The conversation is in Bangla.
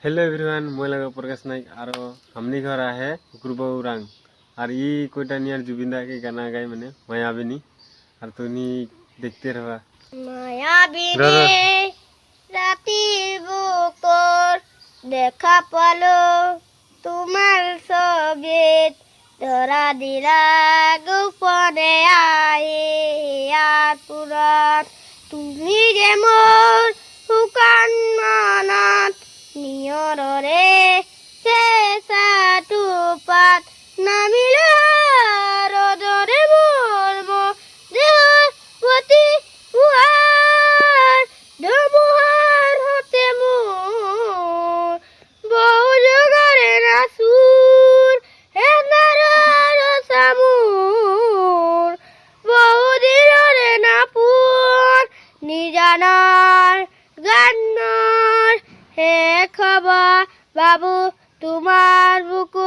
हेलो एवरीवन मैं लगा प्रकाश नाइक और हमनी घर आहे गुरुबाऊ रंग और ये कोईटा नियर जुबिंदा के गाना गाए मैंने मायाबिनी और तो नहीं देखते रहा मायाबिनी रातिर বুকর দেখা পালো তোমার ছবিত ধরা দিলা গোপনে আয়ে আর পুরাত তুমি যে মোর শুকান মনত নিয়ৰৰে চেঁচা টোপাত নামিলা ৰদৰে মোৰ দেহৰ প্ৰতি পুৱাৰ ধুমুহাৰ হতে মোৰ বহু যুগৰে নাচুৰ হেন্দাৰৰ চামুৰ বহু দিনৰে নাপুৰ নিজানৰ গানৰ হে খবৰ বাবু তোমার বুকু